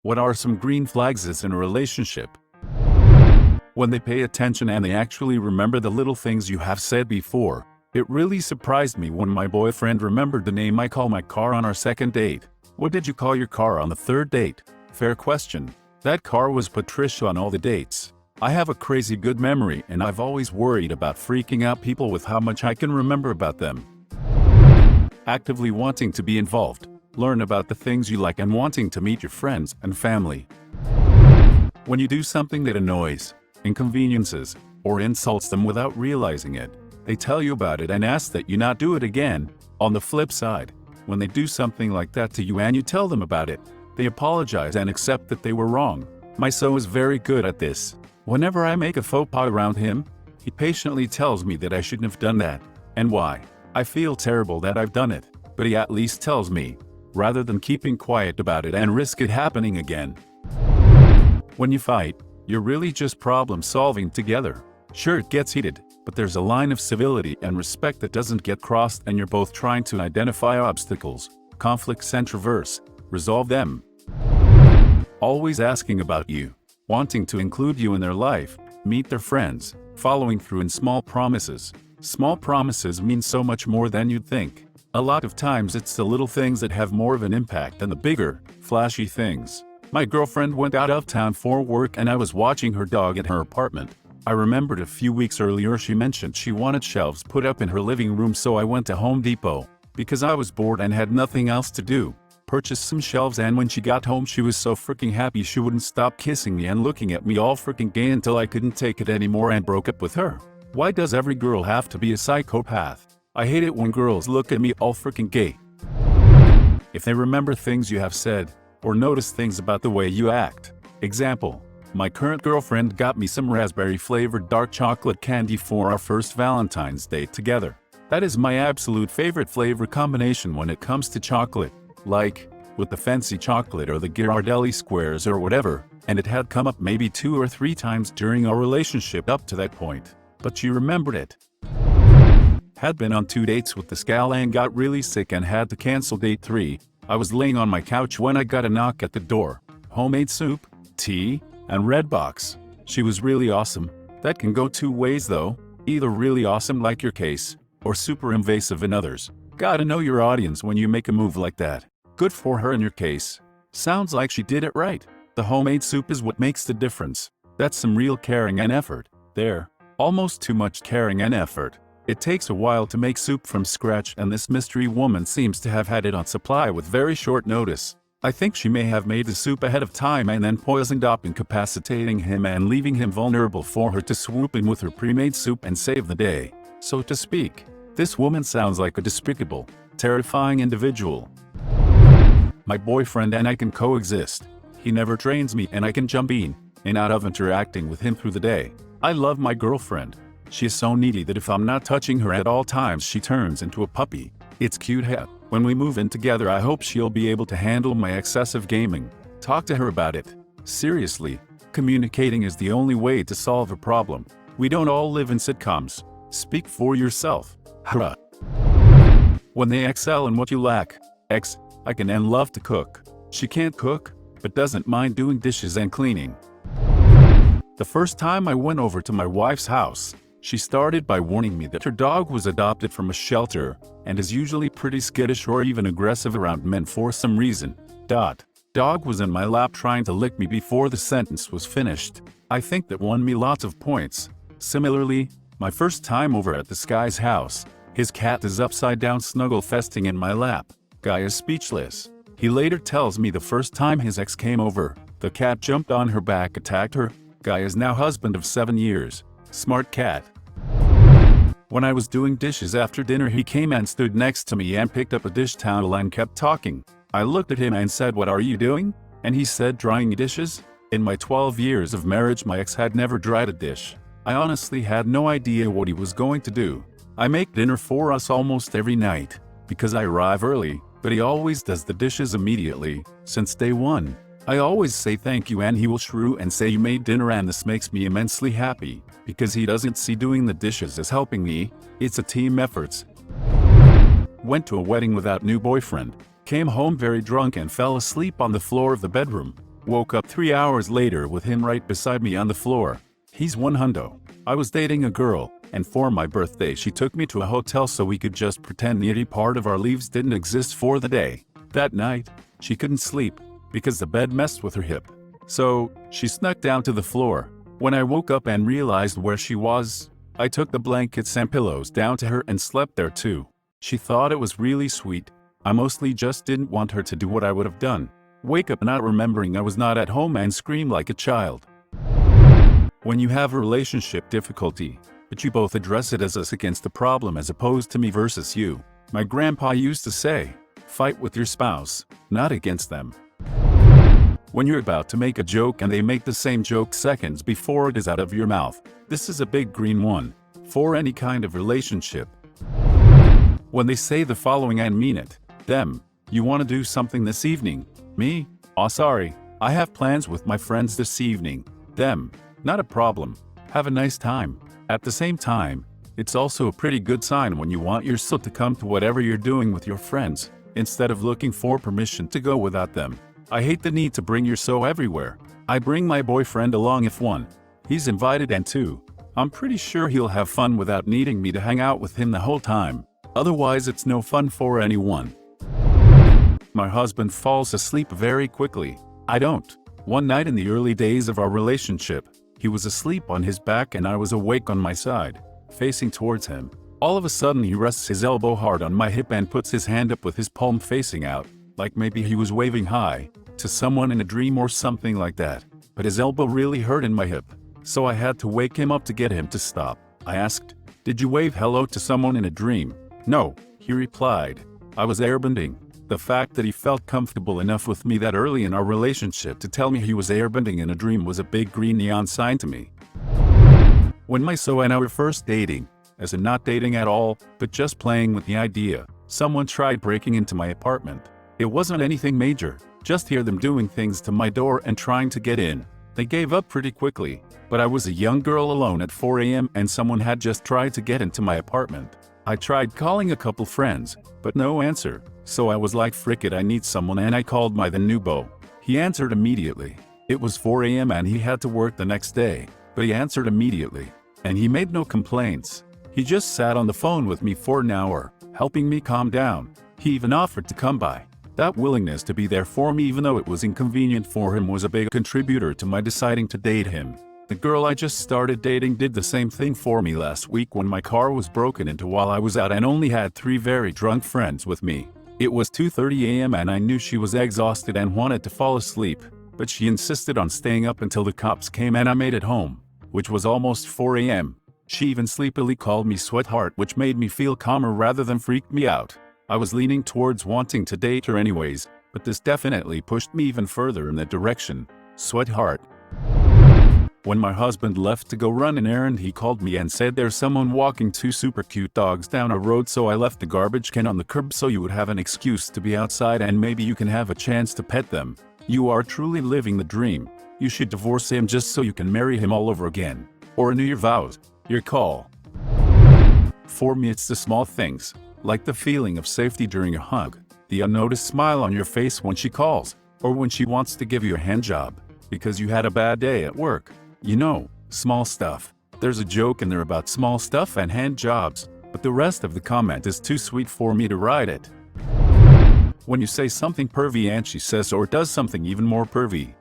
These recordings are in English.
What are some green flags in a relationship? When they pay attention and they actually remember the little things you have said before. It really surprised me when my boyfriend remembered the name I call my car on our second date. What did you call your car on the third date? Fair question. That car was Patricia on all the dates. I have a crazy good memory and I've always worried about freaking out people with how much I can remember about them. Actively wanting to be involved. Learn about the things you like and wanting to meet your friends and family. When you do something that annoys, inconveniences, or insults them without realizing it, they tell you about it and ask that you not do it again. On the flip side, when they do something like that to you and you tell them about it, they apologize and accept that they were wrong. My son is very good at this. Whenever I make a faux pas around him, he patiently tells me that I shouldn't have done that, and why. I feel terrible that I've done it, but he at least tells me, rather than keeping quiet about it and risk it happening again. When you fight, you're really just problem solving together. Sure, it gets heated, but there's a line of civility and respect that doesn't get crossed and you're both trying to identify obstacles, conflicts and resolve them. Always asking about you, wanting to include you in their life, meet their friends, following through in small promises. Small promises mean so much more than you'd think. A lot of times it's the little things that have more of an impact than the bigger, flashy things. My girlfriend went out of town for work and I was watching her dog at her apartment. I remembered a few weeks earlier she mentioned she wanted shelves put up in her living room, so I went to Home Depot. Because I was bored and had nothing else to do, purchased some shelves, and when she got home she was so freaking happy she wouldn't stop kissing me and looking at me all freaking gay until I couldn't take it anymore and broke up with her. Why does every girl have to be a psychopath? I hate it when girls look at me all freaking gay. If they remember things you have said, or notice things about the way you act. Example, my current girlfriend got me some raspberry-flavored dark chocolate candy for our first Valentine's Day together. That is my absolute favorite flavor combination when it comes to chocolate, like, with the fancy chocolate or the Ghirardelli squares or whatever, and it had come up maybe 2 or 3 times during our relationship up to that point. But she remembered it. Had been on 2 dates with this gal and got really sick and had to cancel date 3. I was laying on my couch when I got a knock at the door. Homemade soup, tea, and Redbox. She was really awesome. That can go 2 ways though, either really awesome like your case, or super invasive in others. Gotta know your audience when you make a move like that. Good for her in your case. Sounds like she did it right. The homemade soup is what makes the difference. That's some real caring and effort. There. Almost too much caring and effort. It takes a while to make soup from scratch, and this mystery woman seems to have had it on supply with very short notice. I think she may have made the soup ahead of time and then poisoned up, incapacitating him and leaving him vulnerable for her to swoop in with her pre-made soup and save the day, so to speak. This woman sounds like a despicable, terrifying individual. My boyfriend and I can coexist. He never trains me and I can jump in and out of interacting with him through the day. I love my girlfriend. She is so needy that if I'm not touching her at all times she turns into a puppy. It's cute. When we move in together I hope she'll be able to handle my excessive gaming. Talk to her about it. Seriously, communicating is the only way to solve a problem. We don't all live in sitcoms. Speak for yourself. Hurrah. When they excel in what you lack. I can and love to cook. She can't cook, but doesn't mind doing dishes and cleaning. The first time I went over to my wife's house, she started by warning me that her dog was adopted from a shelter and is usually pretty skittish or even aggressive around men for some reason. Dog was in my lap trying to lick me before the sentence was finished. I think that won me lots of points. Similarly, my first time over at this guy's house, his cat is upside down snuggle festing in my lap. Guy is speechless. He later tells me the first time his ex came over, the cat jumped on her back, attacked her. Guy is now husband of 7 years. Smart cat. When I was doing dishes after dinner he came and stood next to me and picked up a dish towel and kept talking. I looked at him and said, "What are you doing?" And he said, "Drying dishes." In my 12 years of marriage my ex had never dried a dish. I honestly had no idea what he was going to do. I make dinner for us almost every night, because I arrive early, but he always does the dishes immediately, since day one. I always say thank you and he will shrew and say you made dinner, and this makes me immensely happy, because he doesn't see doing the dishes as helping me. It's a team effort. Went to a wedding without new boyfriend. Came home very drunk and fell asleep on the floor of the bedroom. Woke up 3 hours later with him right beside me on the floor. He's one hundo. I was dating a girl, and for my birthday she took me to a hotel so we could just pretend any part of our lives didn't exist for the day. That night, she couldn't sleep because the bed messed with her hip. So, she snuck down to the floor. When I woke up and realized where she was, I took the blankets and pillows down to her and slept there too. She thought it was really sweet. I mostly just didn't want her to do what I would have done. Wake up not remembering I was not at home and scream like a child. When you have a relationship difficulty, but you both address it as us against the problem as opposed to me versus you. My grandpa used to say, fight with your spouse, not against them. When you're about to make a joke and they make the same joke seconds before it is out of your mouth, this is a big green one for any kind of relationship. When they say the following and mean it, them, you want to do something this evening? Me? Oh sorry, I have plans with my friends this evening. Them, not a problem. Have a nice time. At the same time, it's also a pretty good sign when you want your soul to come to whatever you're doing with your friends, instead of looking for permission to go without them. I hate the need to bring your soul everywhere. I bring my boyfriend along if one, he's invited, and two, I'm pretty sure he'll have fun without needing me to hang out with him the whole time. Otherwise it's no fun for anyone. My husband falls asleep very quickly. I don't. One night in the early days of our relationship, he was asleep on his back and I was awake on my side, facing towards him. All of a sudden he rests his elbow hard on my hip and puts his hand up with his palm facing out, like maybe he was waving hi to someone in a dream or something like that. But his elbow really hurt in my hip, so I had to wake him up to get him to stop. I asked, "Did you wave hello to someone in a dream?" "No," he replied. I was airbending. The fact that he felt comfortable enough with me that early in our relationship to tell me he was airbending in a dream was a big green neon sign to me. When my so and I were first dating, as in not dating at all, but just playing with the idea, someone tried breaking into my apartment. It wasn't anything major, just hear them doing things to my door and trying to get in. They gave up pretty quickly, but I was a young girl alone at 4 a.m. and someone had just tried to get into my apartment. I tried calling a couple friends, but no answer. So I was like, frick it, I need someone, and I called my then new beau. He answered immediately. It was 4 a.m. and he had to work the next day, but he answered immediately. And he made no complaints. He just sat on the phone with me for an hour, helping me calm down. He even offered to come by. That willingness to be there for me even though it was inconvenient for him was a big contributor to my deciding to date him. The girl I just started dating did the same thing for me last week when my car was broken into while I was out and only had 3 very drunk friends with me. It was 2:30 a.m. and I knew she was exhausted and wanted to fall asleep, but she insisted on staying up until the cops came and I made it home, which was almost 4 a.m. She even sleepily called me sweetheart, which made me feel calmer rather than freak me out. I was leaning towards wanting to date her anyways, but this definitely pushed me even further in that direction. Sweetheart. When my husband left to go run an errand, he called me and said there's someone walking 2 super cute dogs down a road, so I left the garbage can on the curb so you would have an excuse to be outside and maybe you can have a chance to pet them. You are truly living the dream. You should divorce him just so you can marry him all over again. Or renew your vows. Your call. For me it's the small things, like the feeling of safety during a hug, the unnoticed smile on your face when she calls, or when she wants to give you a hand job, because you had a bad day at work. You know, small stuff. There's a joke in there about small stuff and hand jobs, but the rest of the comment is too sweet for me to write it. When you say something pervy and she says or does something even more pervy.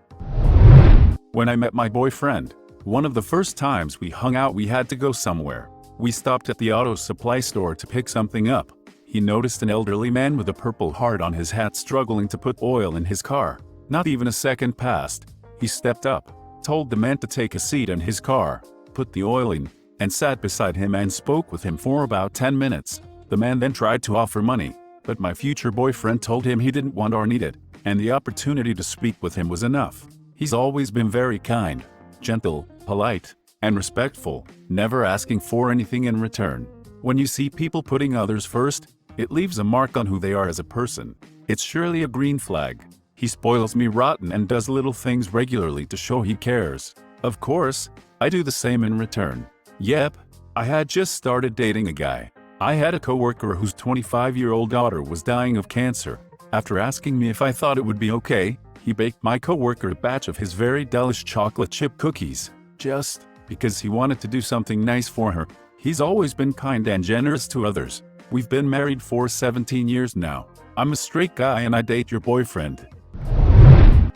When I met my boyfriend, one of the first times we hung out we had to go somewhere. We stopped at the auto supply store to pick something up. He noticed an elderly man with a purple heart on his hat struggling to put oil in his car. Not even a second passed. He stepped up, told the man to take a seat in his car, put the oil in, and sat beside him and spoke with him for about 10 minutes. The man then tried to offer money, but my future boyfriend told him he didn't want or need it, and the opportunity to speak with him was enough. He's always been very kind, gentle, polite, and respectful, never asking for anything in return. When you see people putting others first, it leaves a mark on who they are as a person. It's surely a green flag. He spoils me rotten and does little things regularly to show he cares. Of course, I do the same in return. Yep, I had just started dating a guy. I had a coworker whose 25-year-old daughter was dying of cancer. After asking me if I thought it would be okay, he baked my coworker a batch of his very delish chocolate chip cookies, just because he wanted to do something nice for her. He's always been kind and generous to others. We've been married for 17 years now. I'm a straight guy and I date your boyfriend.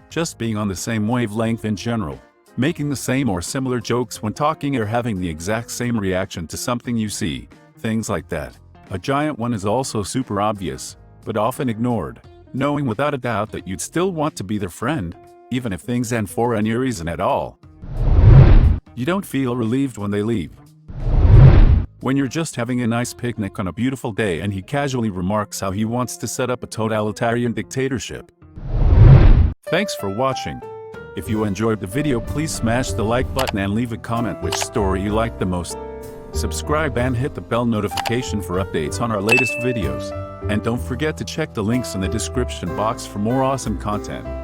Just being on the same wavelength in general. Making the same or similar jokes when talking or having the exact same reaction to something you see. Things like that. A giant one is also super obvious, but often ignored. Knowing without a doubt that you'd still want to be their friend, even if things end for any reason at all. You don't feel relieved when they leave. When you're just having a nice picnic on a beautiful day and he casually remarks how he wants to set up a totalitarian dictatorship. Thanks for watching. If you enjoyed the video, please smash the like button and leave a comment which story you liked the most. Subscribe and hit the bell notification for updates on our latest videos. And don't forget to check the links in the description box for more awesome content.